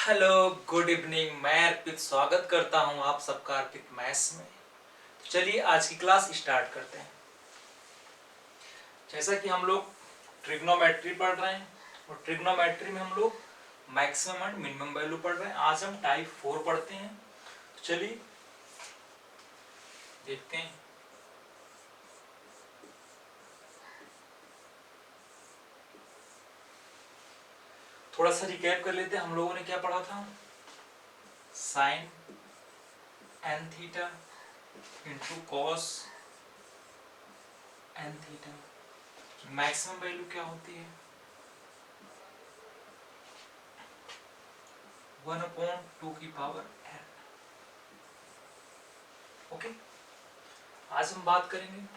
Hello, good evening. मैं अर्पित स्वागत करता हूं आप सबका अर्पित मैथ्स में। तो चलिए आज की क्लास स्टार्ट करते हैं। जैसा कि हम लोग ट्रिग्नोमेट्री पढ़ रहे हैं और ट्रिग्नोमेट्री में हम लोग मैक्सिमम एंड मिनिमम वैल्यू पढ़ रहे हैं। आज हम टाइप 4 पढ़ते हैं। तो चलिए देखते हैं। थोड़ा सा रिकैप कर लेते हैं। हम लोगों ने क्या पढ़ा था? Sine n theta into cos n theta. Maximum value क्या होती है? 1/2 की पावर n। ओके, आज हम बात करेंगे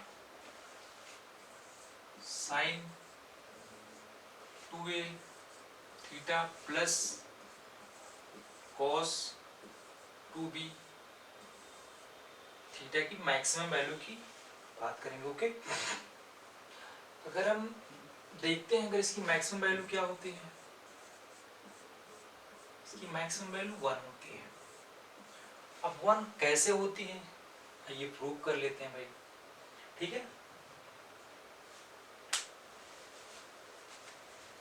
sine 2a theta plus cos 2b theta की मैक्सिमम वैल्यू की बात करेंगे। ओके, अगर हम देखते हैं, अगर इसकी मैक्सिमम वैल्यू क्या होती है? इसकी मैक्सिमम वैल्यू 1 होती है। अब 1 कैसे होती है ये प्रूव कर लेते हैं भाई। ठीक है,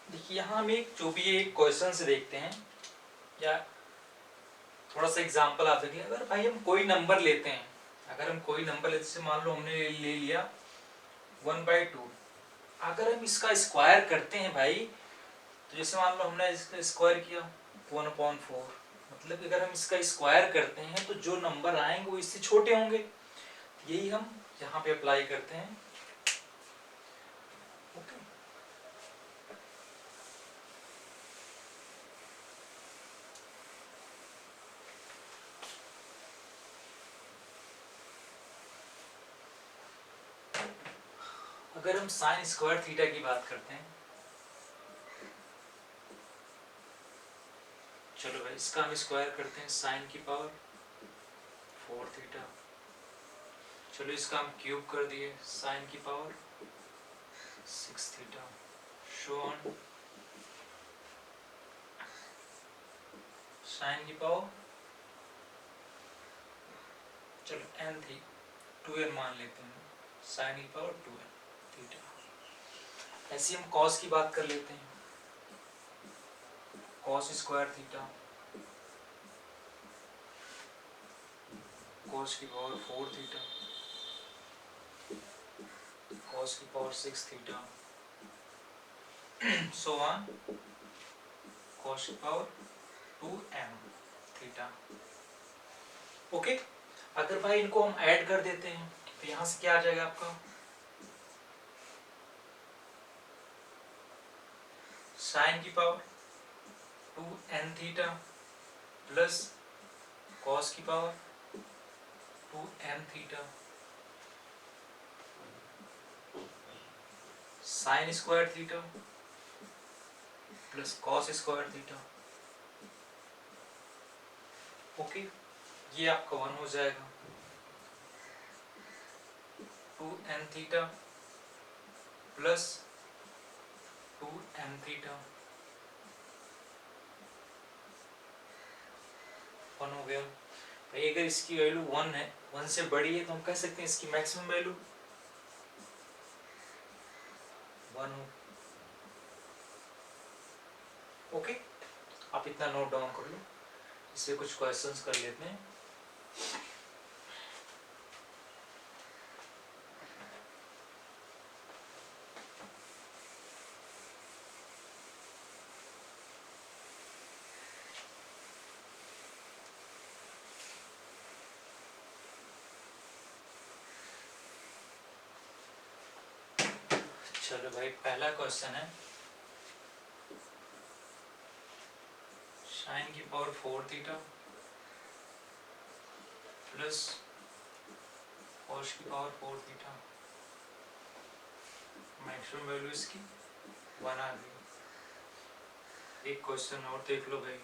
देखिए यहाँ हम एक जो भी एक क्वेश्चन से देखते हैं या थोड़ा सा एग्जांपल आप देखिए। अगर भाई हम कोई नंबर लेते हैं, अगर हम कोई नंबर लेते, जैसे मान लो हमने ले लिया 1/2। अगर हम इसका स्क्वायर करते हैं भाई, तो जैसे मान लो हमने इसका स्क्वायर किया 1/4, मतलब कि अगर हम इसका स्क्वायर करते हैं तो जो नंबर आएंगे वो इससे छोटे होंगे। यही हम यहाँ पे अप्लाई करते हैं। ओके, अगर हम साइन स्क्वायर थीटा की बात करते हैं, चलो भाई इसका हम स्क्वायर करते हैं साइन की पावर 4 थीटा। चलो इसका हम क्यूब कर दिए साइन की power 6 theta. So on sine की पावर, चलो n थी 2n मान लेते हैं, साइन की पावर 2n थीटा। ऐसे हम कॉस की बात कर लेते हैं, कॉस स्क्वायर थीटा, कॉस की पावर 4 थीटा, कॉस की power 6 theta, so on cos की पावर 2m थीटा। ओके, अगर भाई इनको हम ऐड कर देते हैं तो यहां से क्या आ जाएगा आपका? साइन की power 2n theta plus cos की power 2m theta sine square theta plus cos square theta. Okay, ये आपका 1 हो जाएगा। 2n theta plus 2m theta 1 हो गया भाई। अगर इसकी वैल्यू 1 है, 1 से बड़ी है, तो हम कह सकते हैं इसकी मैक्सिमम वैल्यू 1 हो। ओके, आप इतना नोट डाउन कर लो, इससे कुछ क्वेश्चंस कर लेते हैं। चलो भाई, पहला क्वेश्चन है साइन की पावर 4 थीटा प्लस कॉस की पावर 4 थीटा, मैक्सिमम वैल्यू इसकी 1 आ गई। एक क्वेश्चन और देख लो भाई,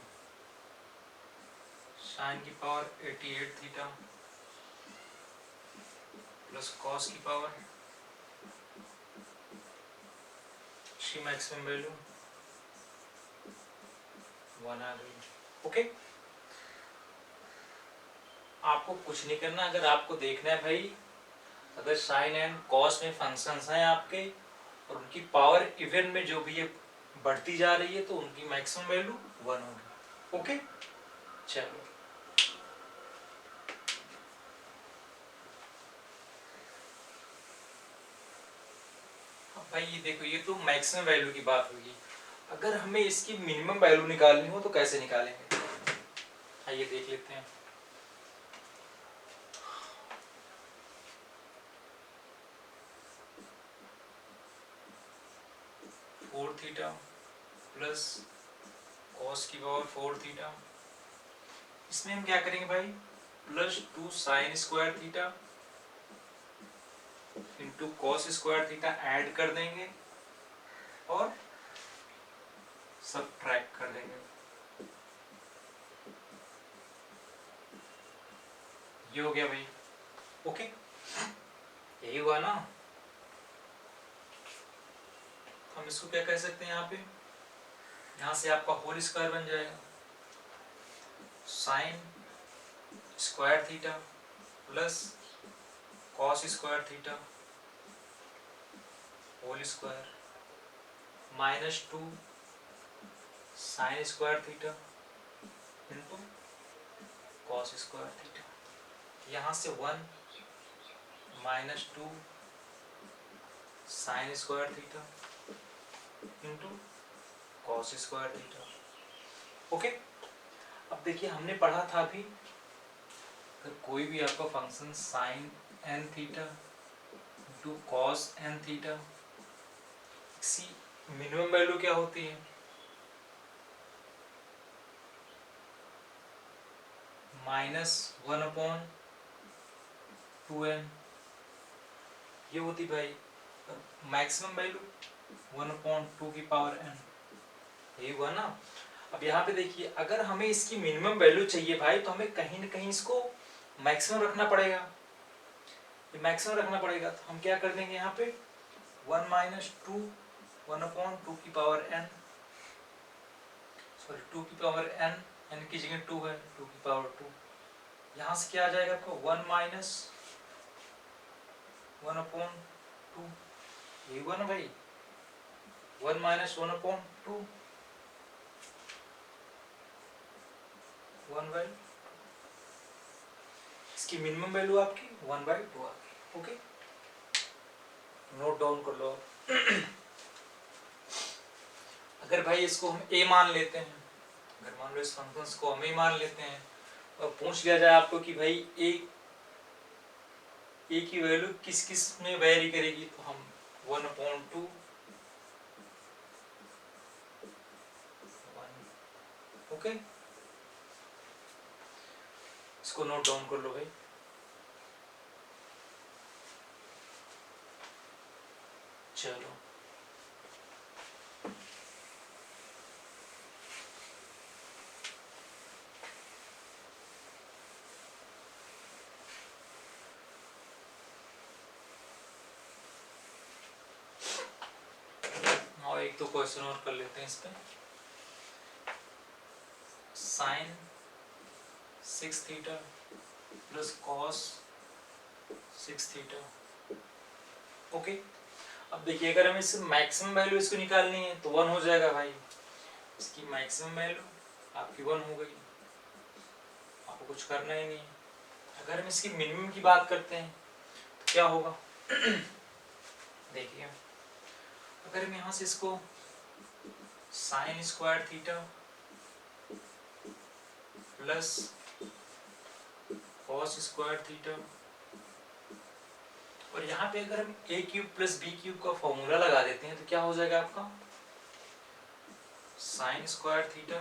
साइन की पावर 88 थीटा प्लस कॉस की पावर, इसकी मैक्सिमम वैल्यू 1 आ गई। ओके, आपको कुछ नहीं करना। अगर आपको देखना है भाई, अगर साइन एंड कॉस में फंक्शंस हैं आपके और उनकी पावर इवन में जो भी ये बढ़ती जा रही है तो उनकी मैक्सिमम वैल्यू 1 होगी। ओके, चलो अब भाई ये देखो, ये तो मैक्सिमम वैल्यू की बात होगी। अगर हमें इसकी मिनिमम वैल्यू निकालनी हो तो कैसे निकालेंगे, आइए देख लेते हैं। फोर थीटा प्लस कॉस की पावर 4 थीटा, इसमें हम क्या करेंगे भाई, plus 2 sine square theta into cos square theta add कर देंगे और सबट्रैक्ट कर देंगे। ये हो गया भाई। ओके, यही हुआ ना। हम इसको क्या कह सकते हैं, यहाँ पे यहाँ से आपका होल स्क्वायर बन जाएगा, sine square theta plus cos square theta whole square minus 2 sine square theta into cos square theta. यहाँ से 1 minus 2 sine square theta into cos square theta. Okay, अब देखिए हमने पढ़ा था अभी, अगर कोई भी आपका function sine n theta into cos n theta, इसकी मिनिमम वैल्यू क्या होती है, -1/2n, ये होती भाई मैक्सिमम वैल्यू 1/2 की पावर n, यही हुआ ना। अब यहाँ पे देखिए, अगर हमें इसकी मिनिमम वैल्यू चाहिए भाई तो हमें कहीं ना कहीं इसको मैक्सिमम रखना पड़ेगा। ये मैक्सिमम रखना पड़ेगा तो हम क्या कर देंगे, यहाँ पे 1 - 2 1/2 की पावर n, सॉरी 2 की पावर n, n की जगह 2 है, 2 की पावर 2। यहाँ से क्या आ जाएगा आपको 1 - 1/2, ये हुआ ना भाई, 1 - 1/2 1/, इसकी मिनिमम वैल्यू आपकी 1/2 आ गई। ओके, नोट डाउन कर लो। अगर भाई इसको हम a मान लेते हैं, अगर मान लो इस फंक्शन को हम a मान लेते हैं और पूछ लिया जाए आपको कि भाई a की वैल्यू किस किस में वेरी करेगी, तो हम 1/2 ओके, इसको नोट डाउन कर लो भाई। चलो और एक दो क्वेश्चन और कर लेते हैं इस पे। Sine 6 theta plus cos 6 theta. Okay, अब देखिए अगर हमें इससे मैक्सिमम वैल्यू इसको निकालनी है तो 1 हो जाएगा भाई, इसकी मैक्सिमम वैल्यू आपकी 1 हो गई, आपको कुछ करना ही नहीं है। अगर हम इसकी मिनिमम की बात करते हैं तो क्या होगा, देखिए अगर हम यहाँ से इसको sine square theta plus cos square theta, और यहाँ पे अगर हम a cube plus b cube का फॉर्मूला लगा देते हैं तो क्या हो जाएगा आपका, sine square theta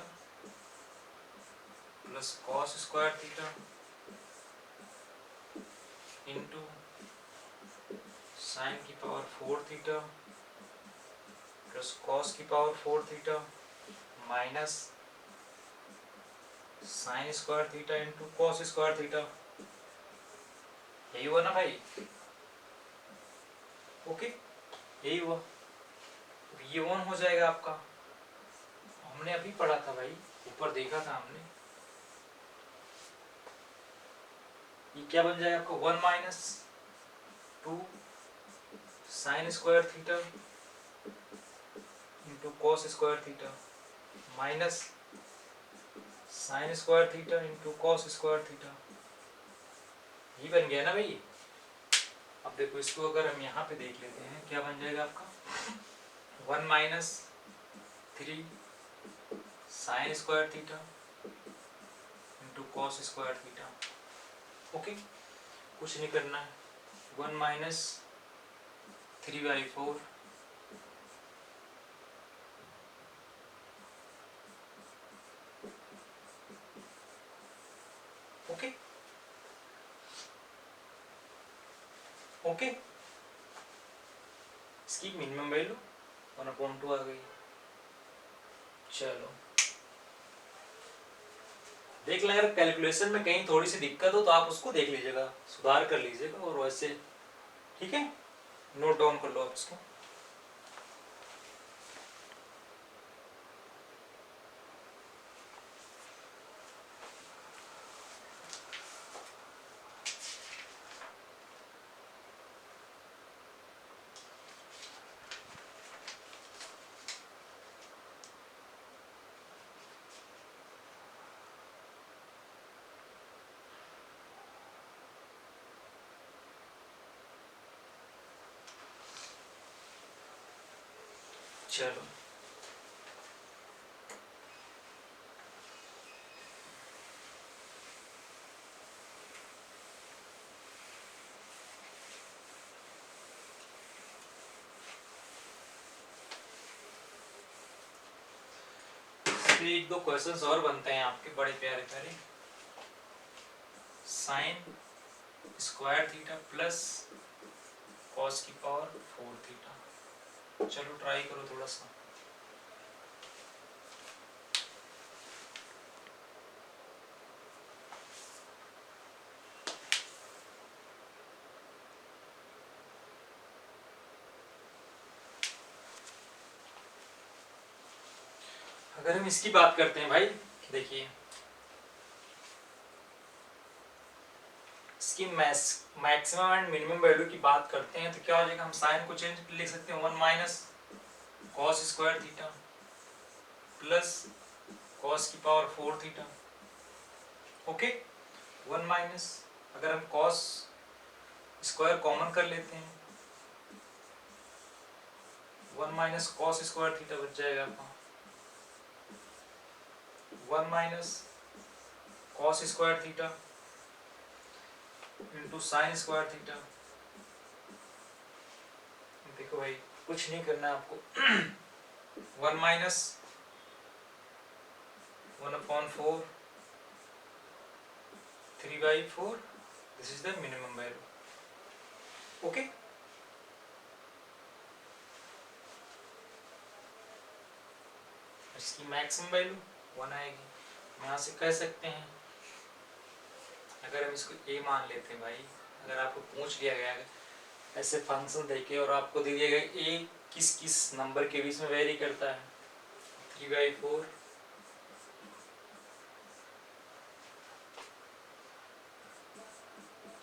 plus cos square theta into sine की पावर 4 थीटा प्लस कॉस की power 4 theta minus sine square theta into cos square theta, यही हुआ ना भाई। ओके, यही हुआ, ये 1 हो जाएगा आपका। हमने अभी पढ़ा था भाई, ऊपर देखा था हमने, ये क्या बन जाएगा आपका 1 minus 2 sine square theta into cos square theta minus sine square theta into cos square theta. ये बन गया ना भाई। अब देखो इसको अगर हम यहाँ पे देख लेते हैं क्या बन जाएगा आपका 1 minus 3 sign square theta into cos square theta. Okay, कुछ नहीं करना है। 1 माइनस 3/4 ओके ओके। इसकी मिनिमम वैल्यू 1/2 आ गई। चलो देख लें, अगर कैलकुलेशन में कहीं थोड़ी सी दिक्कत हो तो आप उसको देख लीजिएगा, सुधार कर लीजिएगा, और वैसे ठीक है नोट डाउन कर लो आप इसको। चलो एक दो क्वेश्चंस और बनते हैं आपके बड़े प्यारे प्यारे। Sign square theta plus cos की पावर 4 थीटा। चलो ट्राई करो थोड़ा सा। अगर हम इसकी बात करते हैं भाई, देखिए इसकी मैक्सिमम एंड मिनिमम वैल्यू की बात करते हैं तो क्या हो जाएगा, हम साइन को चेंज लिख सकते हैं 1 minus cos square theta plus cos की पावर 4 थीटा। ओके, 1 माइनस, अगर हम कॉस स्क्वायर कॉमन कर लेते हैं 1 माइनस कॉस स्क्वायर थीटा बच जाएगा आपका 1 minus cos square theta into sign square theta. देखो भाई कुछ नहीं करना है आपको 1 minus 1/4 3/4, this is the minimum value. Okay, इसकी मैक्सिमम वैल्यू 1 आएगी। यहाँ से कह सकते हैं, अगर हम इसको a मान लेते हैं भाई, अगर आपको पूछ लिया गया ऐसे फंक्शन देके और आपको दे दिया गया a किस किस नंबर के बीच में वेरी करता है 3/4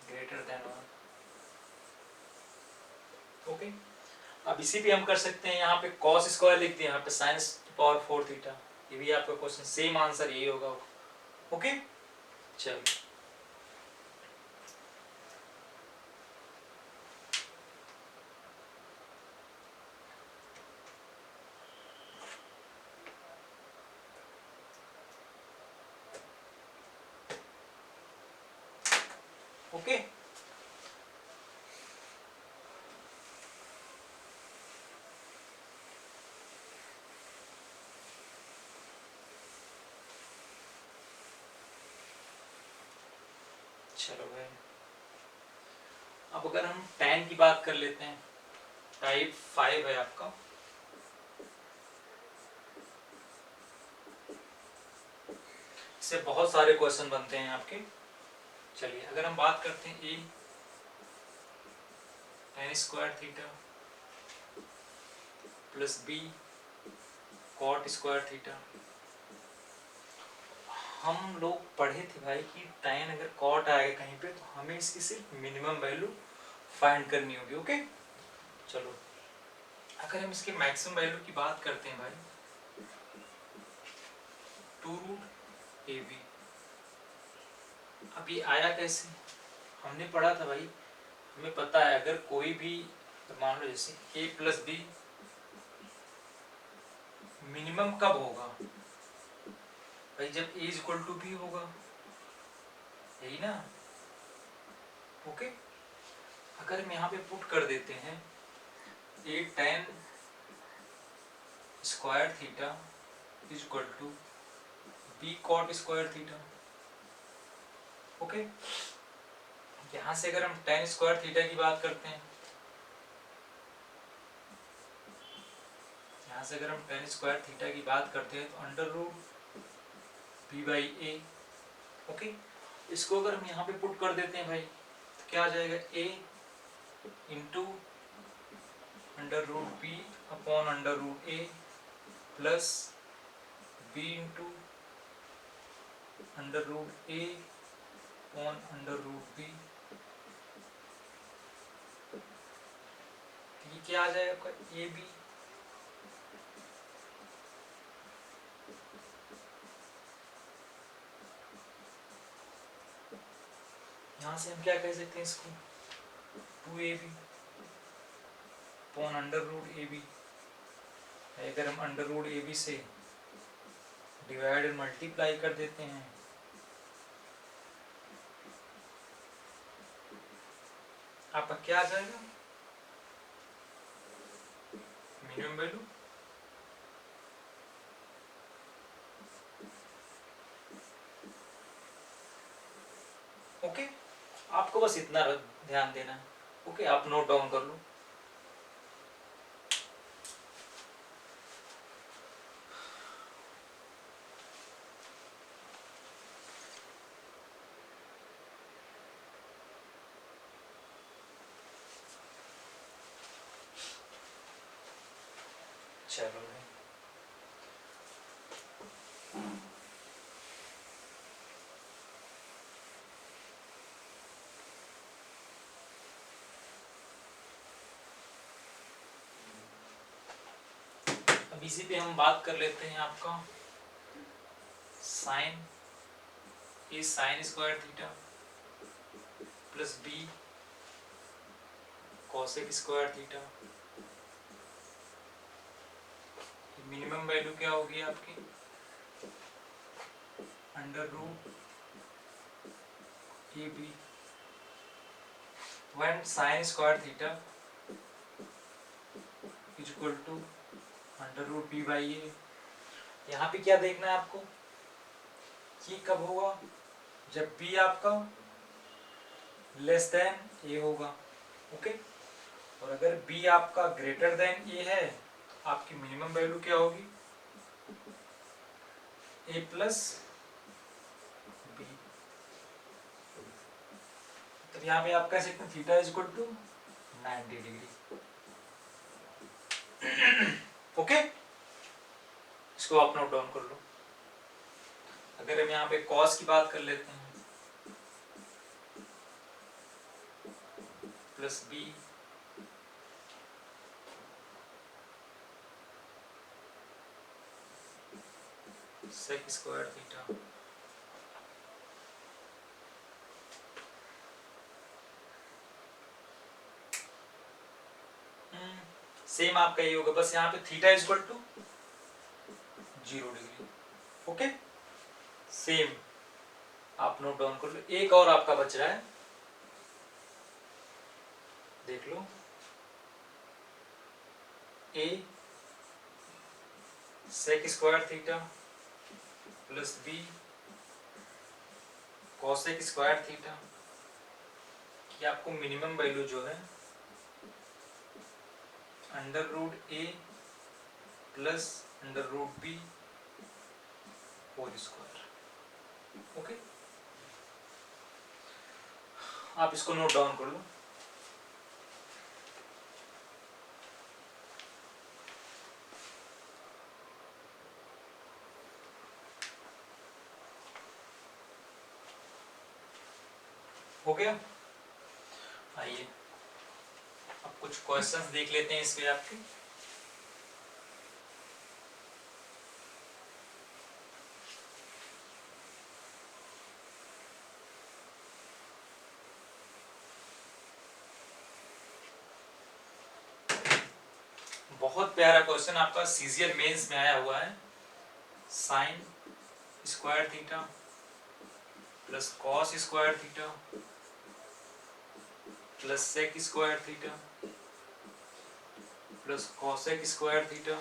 ग्रेटर देन 1। ओके, अब इसी पे हम कर सकते हैं, यहाँ पे cos स्क्वायर लिख दिया, यहाँ पे sin पावर 4 थीटा। ये भी आपका क्वेश्चन सेम आंसर यही होगा। ओके चलो ओके चलो भाई, अब अगर हम tan की बात कर लेते हैं, टाइप 5 है आपका। इससे बहुत सारे क्वेश्चन बनते हैं आपके। चलिए अगर हम बात करते हैं a tan square theta plus b cot square theta. हम लोग पढ़े थे भाई कि tan अगर cot आएगा कहीं पे तो हमें इसकी सिर्फ मिनिमम वैल्यू फाइंड करनी होगी। ओके चलो अगर हम इसके मैक्सिमम वैल्यू की बात करते हैं भाई 2√AB। अब ये आया कैसे, हमने पढ़ा था भाई, हमें पता है अगर कोई भी मान लो जैसे a प्लस बी मिनिमम कब होगा भाई, जब a इक्वल टू बी होगा, यही ना। ओके अगर हम यहाँ पे पुट कर देते हैं a tan square theta is equal to b cot square theta. Okay यहाँ से अगर हम tan स्क्वायर थीटा की बात करते हैं, यहाँ से अगर हम tan स्क्वायर थीटा की बात करते हैं तो अंडर रूट b/a। ओके इसको अगर हम यहाँ पे पुट कर देते हैं भाई तो क्या आ जाएगा, a into under root b upon under root A plus b into under root a upon under root b. ये क्या आ जाएगा आपका, ए बी यहाँ से हम क्या कह सकते हैं इसको, 2ab अपॉन अंडर रूट ए बी। अगर हम अंडर रूट ए बी से डिवाइड एंड मल्टीप्लाई कर देते हैं आपका क्या आ जाएगा, मिनिमम वैल्यू। ओके आपको बस इतना ध्यान देना है। ओके आप नोट डाउन कर लो। चलो अब इसी पे हम बात कर लेते हैं आपका sine A sine square theta plus B cosec square theta. Minimum value क्या होगी आपकी, under root A B when sine square theta is equal to under root B by A. यहाँ पे क्या देखना है आपको कि कब होगा, जब बी आपका लेस देन ए होगा। ओके और अगर बी आपका ग्रेटर देन ए है तो आपकी मिनिमम वैल्यू क्या होगी, ए प्लस बी। तो यहाँ पे आप कह सकते हैं theta is equal to 90 degree. Okay इसको आप नोट डाउन कर लो। अगर हम यहाँ पे कॉस की बात कर लेते हैं plus B sec square theta same आपका ये होगा, बस यहाँ पे theta is equal to 0 degree. Okay same आप नोट डाउन कर लो। एक और आपका बच रहा है, देख लो, A sec square theta plus B cosec square theta कि आपको मिनिमम वैल्यू जो है अंडर रूट ए plus under root B whole square. Okay आप इसको नोट डाउन कर लो। हो गया। आइए अब कुछ क्वेश्चंस देख लेते हैं इस पे आपके। बहुत प्यारा क्वेश्चन आपका सीजीएल मेंस में आया हुआ है। Sine square theta plus cos square theta plus sec square theta plus cosec square theta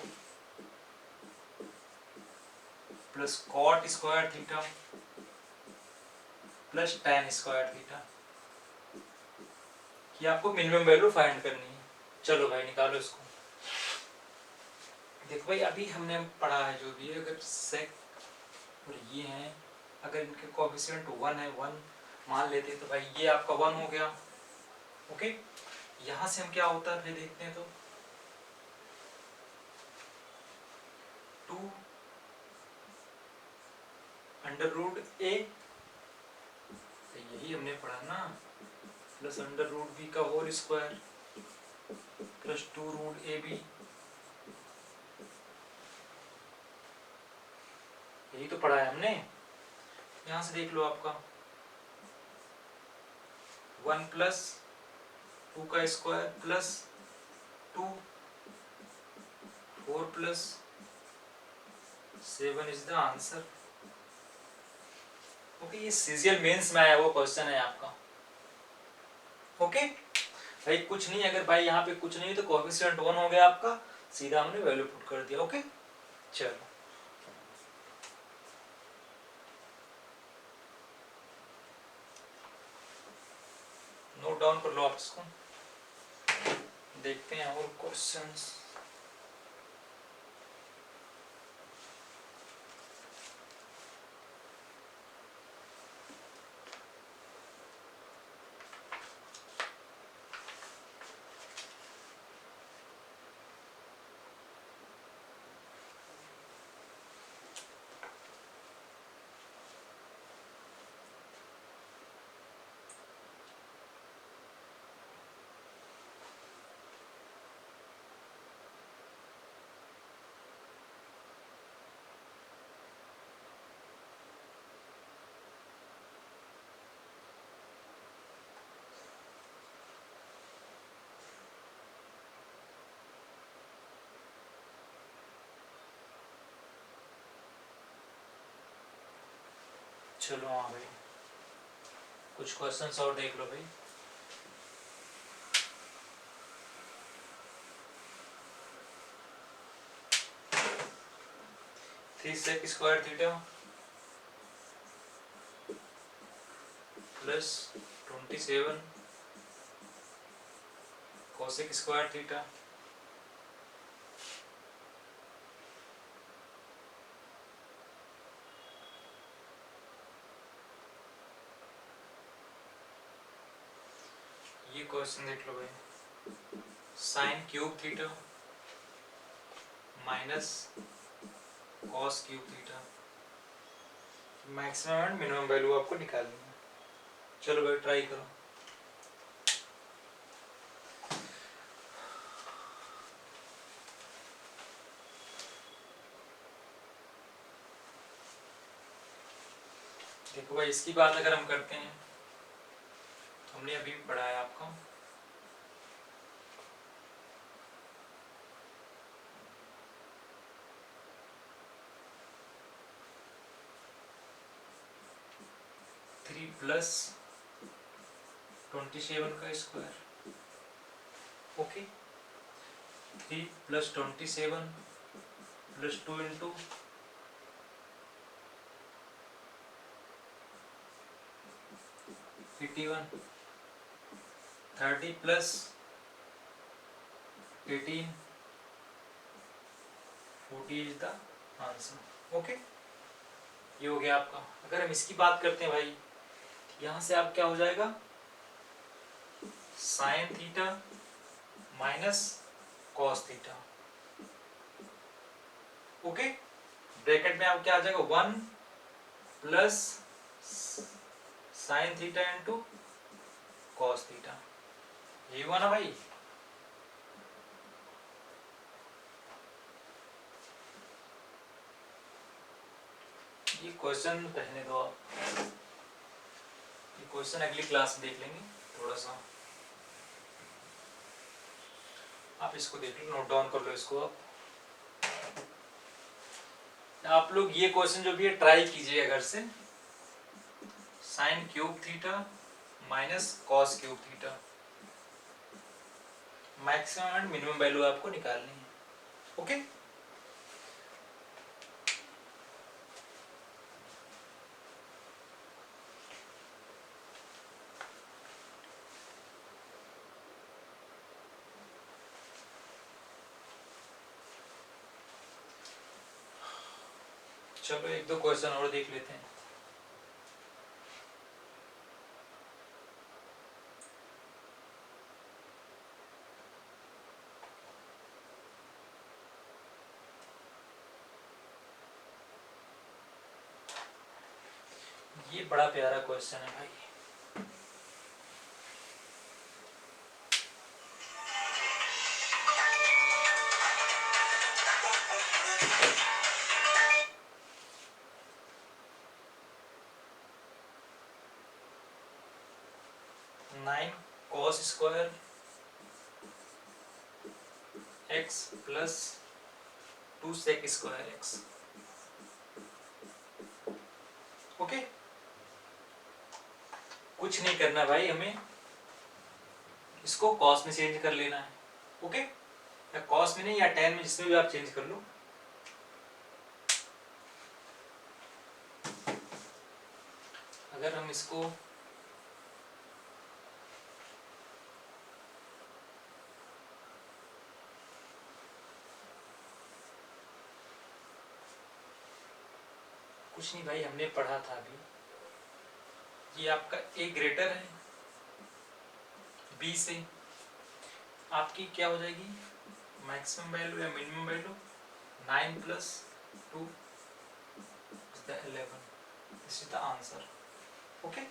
plus cot square theta plus tan square theta कि आपको मिनिमम वैल्यू फाइंड करनी है। चलो भाई निकालो इसको। देखो भाई अभी हमने पढ़ा है जो भी है, अगर सेक और ये हैं, अगर इनके कोएफिशिएंट 1 है, 1 मान लेते हैं तो भाई ये आपका 1 हो गया। ओके, यहाँ से हम क्या होता है फिर देखते हैं। तो 2 अंडर रूट ए, यही हमने पढ़ा ना, प्लस अंडर रूट बी का होल स्क्वायर प्लस 2 रूट ए बी, यही तो पढ़ा है हमने। यहाँ से देख लो आपका 1 प्लस 2 का square plus 2 4 plus 7 is the answer. Okay, ये सीजीएल मेंस में आया वो क्वेश्चन है आपका। ओके भाई कुछ नहीं, अगर भाई यहाँ पे कुछ नहीं तो कोएफिशिएंट 1 हो गया आपका, सीधा हमने वैल्यू पुट कर दिया। ओके चलो नोट डाउन कर लो आप इसको, देखते हैं और क्वेश्चंस। चलो हाँ भाई कुछ क्वेश्चंस और देख लो भाई। Three sec square theta plus 27 cosec square theta ये क्वेश्चन देख लो भाई। Sine cube theta minus cos cube theta, maximum and minimum value आपको निकालनी है। चलो भाई ट्राई करो। देखो भाई इसकी बात अगर हम करते हैं तो हमने अभी पढ़ा है आपको 3 प्लस 27 का square. Okay 3 plus 27 plus 2 into 81, 30 plus 18, 40 is the answer. Okay ये हो गया आपका। अगर हम इसकी बात करते हैं भाई, यहां से आप क्या हो जाएगा, sine theta minus cos theta. Okay bracket में आप क्या आ जाएगा 1 plus sine theta into cos theta, ये हुआ ना भाई। ये क्वेश्चन रहने दो आप, ये क्वेश्चन अगली क्लास में देख लेंगे थोड़ा सा, आप इसको देख लो, नोट डाउन कर लो इसको आप लोग ये क्वेश्चन जो भी है ट्राई कीजिए घर से, sign cube theta minus cos cube theta, maximum and minimum value आपको निकालनी है। ओके चलो एक दो क्वेश्चन और देख लेते हैं। ये बड़ा प्यारा क्वेश्चन है भाई। Nine cos square x plus 2 sec square x. Okay कुछ नहीं करना भाई, हमें इसको कॉस में चेंज कर लेना है। ओके या कॉस में नहीं या टेन में, जिसमें भी आप चेंज कर लो। अगर हम इसको कुछ नहीं भाई, हमने पढ़ा था अभी, ये आपका ए ग्रेटर है बी से, आपकी क्या हो जाएगी मैक्सिमम वैल्यू या minimum value 9 plus 2 is the 11, this is the answer. Okay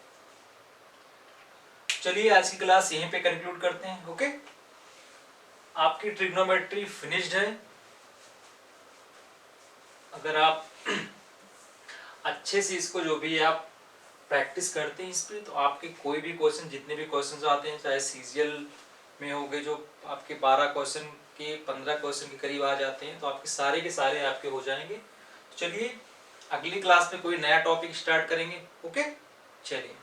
चलिए आज की क्लास यहीं पे कंक्लूड करते हैं। ओके आपकी ट्रिग्नोमेट्री फिनिश्ड है। अगर आप अच्छे से इसको जो भी आप प्रैक्टिस करते हैं इस पे, तो आपके कोई भी क्वेश्चन, जितने भी क्वेश्चन आते हैं, चाहे सीजीएल में हो गए जो आपके 12 क्वेश्चन के 15 क्वेश्चन के करीब आ जाते हैं, तो आपके सारे के सारे आपके हो जाएंगे। चलिए अगली क्लास में कोई नया टॉपिक स्टार्ट करेंगे। ओके चलिए।